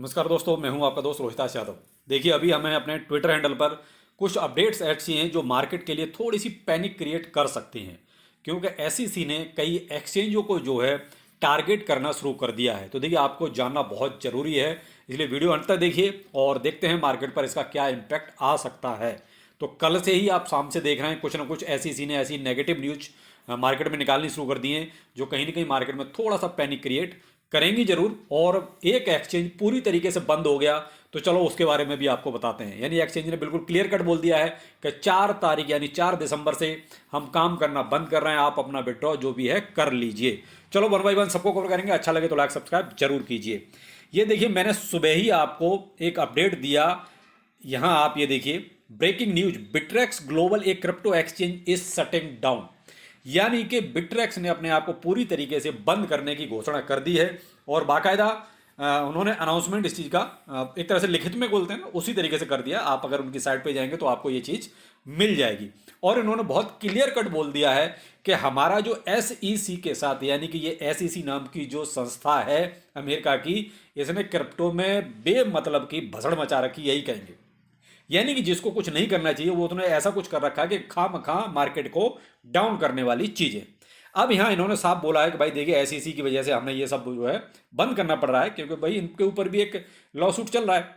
नमस्कार दोस्तों, मैं हूं आपका दोस्त रोहिताश यादव। देखिए, अभी हमें अपने ट्विटर हैंडल पर कुछ अपडेट्स ऐसी हैं जो मार्केट के लिए थोड़ी सी पैनिक क्रिएट कर सकती हैं, क्योंकि एसईसी ने कई एक्सचेंजों को जो है टारगेट करना शुरू कर दिया है। तो देखिए, आपको जानना बहुत ज़रूरी है, इसलिए वीडियो अंत तक देखिए और देखते हैं मार्केट पर इसका क्या इम्पैक्ट आ सकता है। तो कल से ही आप शाम से देख रहे हैं कुछ ना कुछ एसईसी ने ऐसी नेगेटिव न्यूज मार्केट में निकालनी शुरू कर दी हैं जो कहीं ना कहीं मार्केट में थोड़ा सा पैनिक क्रिएट करेंगी जरूर। और एक एक्सचेंज पूरी तरीके से बंद हो गया, तो चलो उसके बारे में भी आपको बताते हैं। यानी एक्सचेंज ने बिल्कुल क्लियर कट बोल दिया है कि 4 तारीख यानी 4 दिसंबर से हम काम करना बंद कर रहे हैं, आप अपना विड्रॉ जो भी है कर लीजिए। चलो वन बाई वन सबको कवर करेंगे, अच्छा लगे तो लाइक सब्सक्राइब जरूर कीजिए। ये देखिए, मैंने सुबह ही आपको एक अपडेट दिया, यहाँ आप ये देखिए, ब्रेकिंग न्यूज, बिट्रेक्स ग्लोबल एक crypto exchange is shutting down. यानी कि बिट्रेक्स ने अपने आप को पूरी तरीके से बंद करने की घोषणा कर दी है और बाकायदा उन्होंने अनाउंसमेंट इस चीज़ का एक तरह से लिखित में बोलते हैं ना, उसी तरीके से कर दिया। आप अगर उनकी साइट पे जाएंगे तो आपको ये चीज़ मिल जाएगी। और इन्होंने बहुत क्लियर कट बोल दिया है कि हमारा जो एसईसी के साथ, यानी कि ये एसईसी नाम की जो संस्था है अमेरिका की, इसने क्रिप्टो में बेमतलब की भसड़ मचा रखी, यही कहेंगे। यानी कि जिसको कुछ नहीं करना चाहिए वो उसने ऐसा कुछ कर रखा है कि खामखा मार्केट को डाउन करने वाली चीजें। अब यहाँ इन्होंने साफ बोला है कि भाई देखिए, एसईसी की वजह से हमें ये सब जो है बंद करना पड़ रहा है, क्योंकि भाई इनके ऊपर भी एक लॉ सूट चल रहा है।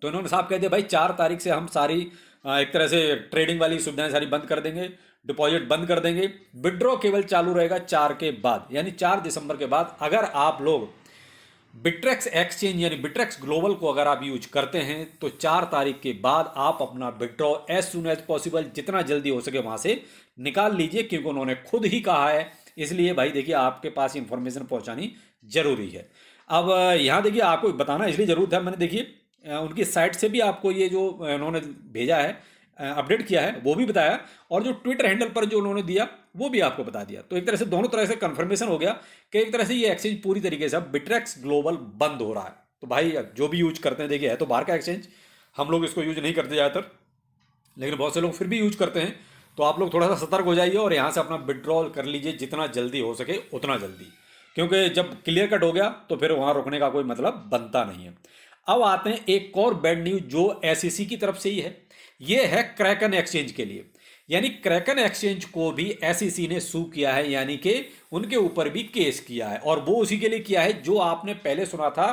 तो इन्होंने साफ कह दिया भाई 4 तारीख से हम सारी एक तरह से ट्रेडिंग वाली सुविधाएं सारी बंद कर देंगे, डिपॉजिट बंद कर देंगे, विड्रॉ केवल चालू रहेगा 4 के बाद, यानी 4 दिसंबर के बाद। अगर आप लोग बिट्रेक्स एक्सचेंज यानी बिट्रेक्स ग्लोबल को अगर आप यूज करते हैं तो 4 तारीख के बाद आप अपना withdraw as soon as possible, जितना जल्दी हो सके वहां से निकाल लीजिए, क्योंकि उन्होंने खुद ही कहा है। इसलिए भाई देखिए, आपके पास इंफॉर्मेशन पहुंचानी जरूरी है। अब यहाँ देखिए, आपको बताना इसलिए जरूरत है, मैंने देखिए उनकी साइट से भी आपको ये जो उन्होंने भेजा है, अपडेट किया है, वो भी बताया, और जो ट्विटर हैंडल पर जो उन्होंने दिया वो भी आपको बता दिया। तो एक तरह से दोनों तरह से कंफर्मेशन हो गया कि एक तरह से ये एक्सचेंज पूरी तरीके से अब बिट्रेक्स ग्लोबल बंद हो रहा है। तो भाई जो भी यूज करते हैं, देखिए है तो बाहर का एक्सचेंज, हम लोग इसको यूज नहीं करते ज़्यादातर, लेकिन बहुत से लोग फिर भी यूज करते हैं। तो आप लोग थोड़ा सा सतर्क हो जाइए और यहाँ से अपना विड्रॉल कर लीजिए जितना जल्दी हो सके उतना जल्दी, क्योंकि जब क्लियर कट हो गया तो फिर वहाँ रुकने का कोई मतलब बनता नहीं है। अब आते हैं एक और बैड न्यूज जो एसईसी की तरफ से ही है, ये है क्रैकन एक्सचेंज के लिए। यानी क्रैकन एक्सचेंज को भी एसईसी ने सू किया है, यानी कि उनके ऊपर भी केस किया है, और वो उसी के लिए किया है जो आपने पहले सुना था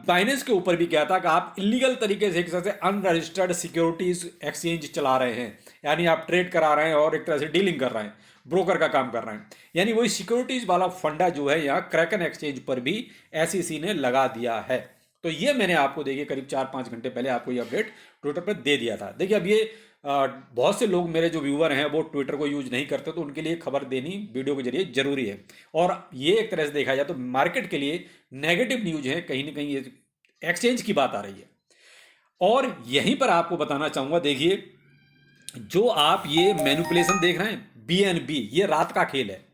बाइनेंस के ऊपर भी किया था कि आप इलीगल तरीके से एक तरह से अनरजिस्टर्ड सिक्योरिटीज एक्सचेंज चला रहे हैं, यानी आप ट्रेड करा रहे हैं और एक तरह से डीलिंग कर रहे हैं, ब्रोकर का काम कर रहे हैं। यानी वही सिक्योरिटीज वाला फंडा जो है यहाँ क्रैकन एक्सचेंज पर भी एसईसी ने लगा दिया है। तो ये मैंने आपको देखिए करीब 4-5 घंटे पहले आपको ये अपडेट ट्विटर पर दे दिया था। देखिए, अब ये बहुत से लोग मेरे जो व्यूअर हैं वो ट्विटर को यूज नहीं करते, तो उनके लिए खबर देनी वीडियो के जरिए जरूरी है। और ये एक तरह से देखा जाए तो मार्केट के लिए नेगेटिव न्यूज है, कहीं ना कहीं ये एक्सचेंज की बात आ रही है। और यहीं पर आपको बताना चाहूंगा, देखिए जो आप ये मैनिपुलेशन देख रहे हैं बीएनबी, ये रात का खेल है।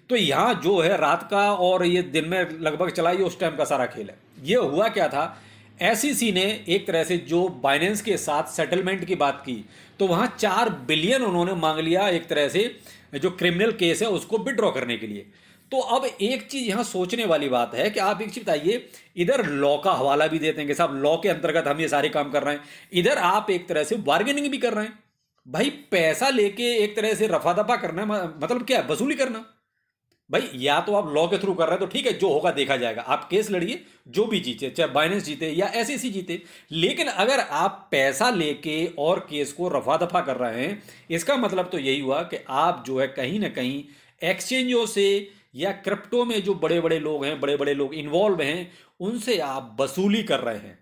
तो यहाँ जो है रात का और ये दिन में लगभग चला, ये उस टाइम का सारा खेल है। ये हुआ क्या था, एसईसी ने एक तरह से जो बाइनेंस के साथ सेटलमेंट की बात की, तो वहाँ 4 बिलियन उन्होंने मांग लिया, एक तरह से जो क्रिमिनल केस है उसको विड्रॉ करने के लिए। तो अब एक चीज यहाँ सोचने वाली बात है कि आप एक चीज बताइए, इधर लॉ का हवाला भी देते हैं कि साहब लॉ के अंतर्गत हम ये सारे काम कर रहे हैं, इधर आप एक तरह से बार्गेनिंग भी कर रहे हैं। भाई पैसा लेके एक तरह से रफा दफा करना मतलब क्या है, वसूली करना। भाई या तो आप लॉ के थ्रू कर रहे हैं तो ठीक है, जो होगा देखा जाएगा, आप केस लड़िए, जो भी जीते, चाहे बाइनेंस जीते या एसईसी जीते। लेकिन अगर आप पैसा लेके और केस को रफा दफा कर रहे हैं, इसका मतलब तो यही हुआ कि आप जो है कहीं ना कहीं एक्सचेंजों से या क्रिप्टो में जो बड़े बड़े लोग हैं, बड़े बड़े लोग इन्वॉल्व हैं, उनसे आप वसूली कर रहे हैं।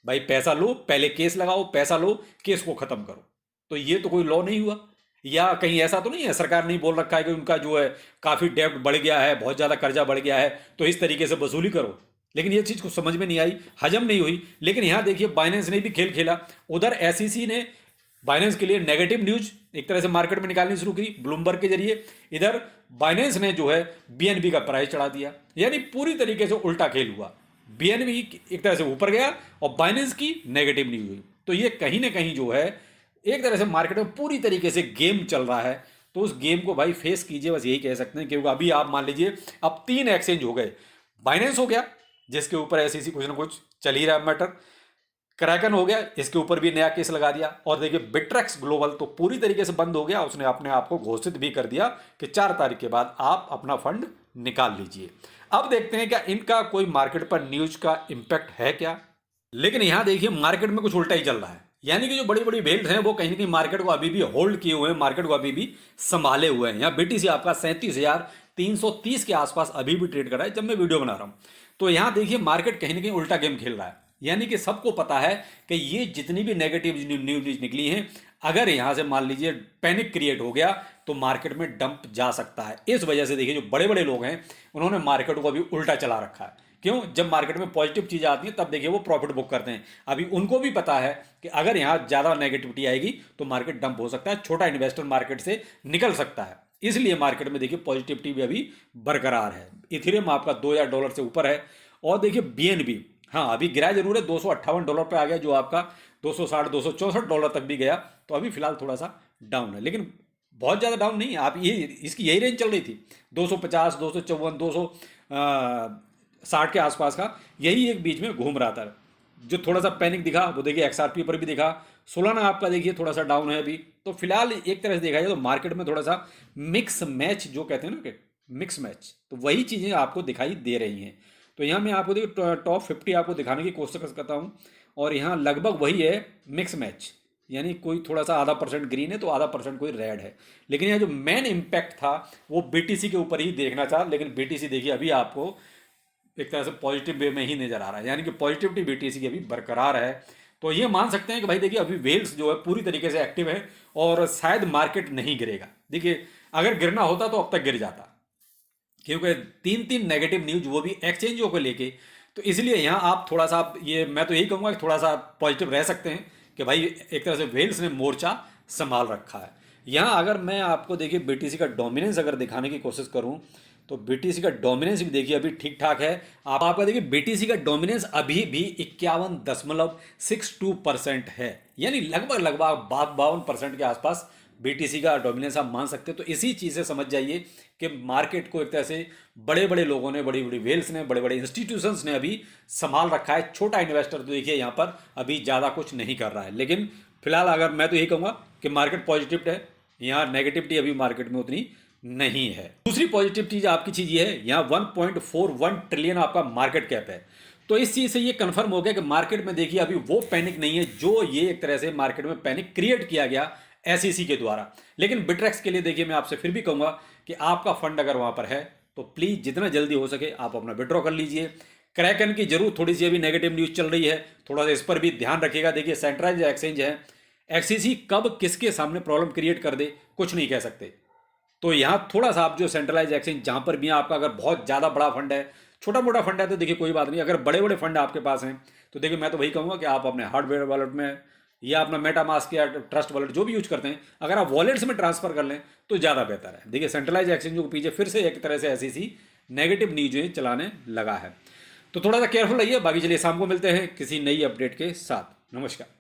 भाई पैसा लो, पहले केस लगाओ, पैसा लो, केस को खत्म करो। तो ये तो कोई लॉ नहीं हुआ। या कहीं ऐसा तो नहीं है, सरकार ने बोल रखा है कि उनका जो है काफी डेब्ट बढ़ गया है, बहुत ज्यादा कर्जा बढ़ गया है, तो इस तरीके से वसूली करो। लेकिन ये चीज को समझ में नहीं आई, हजम नहीं हुई। लेकिन यहां देखिए, बाइनेंस ने भी खेल खेला। उधर एसईसी ने बाइनेंस के लिए नेगेटिव न्यूज एक तरह से मार्केट में निकालनी शुरू की ब्लूमबर्ग के जरिए, इधर बाइनेंस ने जो है बीएनबी का प्राइस चढ़ा दिया। यानी पूरी तरीके से उल्टा खेल हुआ, बीएनबी एक तरह से ऊपर गया और बाइनेंस की नेगेटिव न्यूज हुई। तो ये कहीं ना कहीं जो है एक तरह से मार्केट में पूरी तरीके से गेम चल रहा है। तो उस गेम को भाई फेस कीजिए, बस यही कह सकते हैं। क्योंकि अभी आप मान लीजिए अब 3 एक्सचेंज हो गए, बाइनेंस हो गया, जिसके ऊपर SEC कुछ ना कुछ चल ही रहा है मैटर। क्रैकन हो गया, इसके ऊपर भी नया केस लगा दिया। और देखिए बिट्रेक्स ग्लोबल तो पूरी तरीके से बंद हो गया, उसने अपने आप को घोषित भी कर दिया कि 4 तारीख के बाद आप अपना फंड निकाल लीजिए। अब देखते हैं क्या इनका कोई मार्केट पर न्यूज का इंपैक्ट है क्या। लेकिन यहां देखिए मार्केट में कुछ उल्टा ही चल रहा है, यानी कि जो बड़ी बड़ी वेल्थ हैं वो कहीं ना कहीं मार्केट को अभी भी होल्ड किए हुए हैं, मार्केट को अभी भी संभाले हुए हैं। यहाँ BTC आपका 37,330 के आसपास अभी भी ट्रेड कर रहा है जब मैं वीडियो बना रहा हूं। तो यहां देखिए मार्केट कहीं ना कहीं उल्टा गेम खेल रहा है, यानी कि सबको पता है कि ये जितनी भी नेगेटिव न्यूज निकली हैं, अगर यहां से मान लीजिए पैनिक क्रिएट हो गया तो मार्केट में डंप जा सकता है। इस वजह से देखिए जो बड़े बड़े लोग हैं उन्होंने मार्केट को अभी उल्टा चला रखा है। क्यों? जब मार्केट में पॉजिटिव चीजें आती हैं तब देखिए वो प्रॉफिट बुक करते हैं। अभी उनको भी पता है कि अगर यहाँ ज्यादा नेगेटिविटी आएगी तो मार्केट डंप हो सकता है, छोटा इन्वेस्टर मार्केट से निकल सकता है। इसलिए मार्केट में देखिए पॉजिटिविटी भी अभी बरकरार है। इथेरियम आपका $2000 से ऊपर है। और देखिए BNB हाँ अभी गिरा जरूर है, $258 पे आ गया, जो आपका 260 $264 तक भी गया। तो अभी फिलहाल थोड़ा सा डाउन है, लेकिन बहुत ज़्यादा डाउन नहीं है। आप ये इसकी यही रेंज चल रही थी 250 254 260 के आसपास का, यही एक बीच में घूम रहा था। जो थोड़ा सा पैनिक दिखा वो देखिए XRP पर भी दिखा। सोलाना आपका देखिए थोड़ा सा डाउन है अभी। तो फिलहाल एक तरह से देखा जाए तो मार्केट में थोड़ा सा मिक्स मैच जो कहते हैं ना कि मिक्स मैच, तो वही चीज़ें आपको दिखाई दे रही हैं। तो यहाँ मैं आपको देखिए टॉप 50 आपको दिखाने की कोशिश करता हूँ, और यहाँ लगभग वही है मिक्स मैच, यानी कोई थोड़ा सा आधा % ग्रीन है तो आधा % कोई रेड है। लेकिन यहाँ जो मेन इम्पैक्ट था वो BTC के ऊपर ही देखना चाहा, लेकिन BTC देखिए अभी आपको एक तरह से पॉजिटिव वे में ही नजर आ रहा है, यानी कि पॉजिटिविटी BTC की अभी बरकरार है। तो ये मान सकते हैं कि भाई देखिए अभी वेल्स जो है पूरी तरीके से एक्टिव है और शायद मार्केट नहीं गिरेगा। देखिए अगर गिरना होता तो अब तक गिर जाता, क्योंकि 3 नेगेटिव न्यूज वो भी एक्सचेंजों को लेके। तो इसलिए यहाँ आप थोड़ा सा ये मैं तो यही कहूँगा कि थोड़ा सा पॉजिटिव रह सकते हैं कि भाई एक तरह से वेल्स ने मोर्चा संभाल रखा है। यहाँ अगर मैं आपको देखिए BTC का डोमिनेंस अगर दिखाने की कोशिश करूँ तो BTC का डोमिनेंस भी देखिए अभी ठीक ठाक है। आपका देखिए BTC का डोमिनेंस अभी भी 51.62% है, यानी लगभग 52% के आसपास BTC का डोमिनेंस आप मान सकते हैं। तो इसी चीज़ से समझ जाइए कि मार्केट को एक तरह से बड़े बड़े लोगों ने, बड़ी बड़ी वेल्स ने, बड़े बड़े इंस्टीट्यूशंस ने अभी संभाल रखा है। छोटा इन्वेस्टर तो देखिए यहाँ पर अभी ज़्यादा कुछ नहीं कर रहा है। लेकिन फिलहाल अगर मैं तो यही कहूँगा कि मार्केट पॉजिटिव है, यहाँ नेगेटिविटी अभी मार्केट में उतनी नहीं है। दूसरी पॉजिटिव चीज़ आपकी चीज़ ये है, यहाँ 1.41 ट्रिलियन आपका मार्केट कैप है। तो इस चीज़ से ये कंफर्म हो गया कि मार्केट में देखिए अभी वो पैनिक नहीं है जो ये एक तरह से मार्केट में पैनिक क्रिएट किया गया SEC के द्वारा। लेकिन बिट्रेक्स के लिए देखिए मैं आपसे फिर भी कहूँगा कि आपका फंड अगर वहाँ पर है तो प्लीज़ जितना जल्दी हो सके आप अपना विड्रॉ कर लीजिए। क्रैकन की जरूर थोड़ी सी अभी नेगेटिव न्यूज़ चल रही है, थोड़ा सा इस पर भी ध्यान रखिएगा। देखिए सेंट्रलाइज्ड एक्सचेंज है, SEC कब किसके सामने प्रॉब्लम क्रिएट कर दे कुछ नहीं कह सकते। तो यहाँ थोड़ा सा आप जो सेंट्रलाइज एक्सचेंज जहाँ पर भी आपका अगर बहुत ज़्यादा बड़ा फंड है, छोटा मोटा फंड है तो देखिए कोई बात नहीं। अगर बड़े बड़े फंड आपके पास हैं तो देखिए मैं तो वही कहूँगा कि आप अपने हार्डवेयर वॉलेट में या अपना मेटामास्क या ट्रस्ट वॉलेट जो भी यूज करते हैं, अगर आप वॉलेट्स में ट्रांसफर कर लें तो ज़्यादा बेहतर है। देखिए सेंट्रलाइज एक्सचेंजों के पीछे फिर से एक तरह से SEC नेगेटिव न्यूज़ चलाने लगा है। तो थोड़ा सा केयरफुल रहिए। बाकी चलिए शाम को मिलते हैं किसी नई अपडेट के साथ। नमस्कार।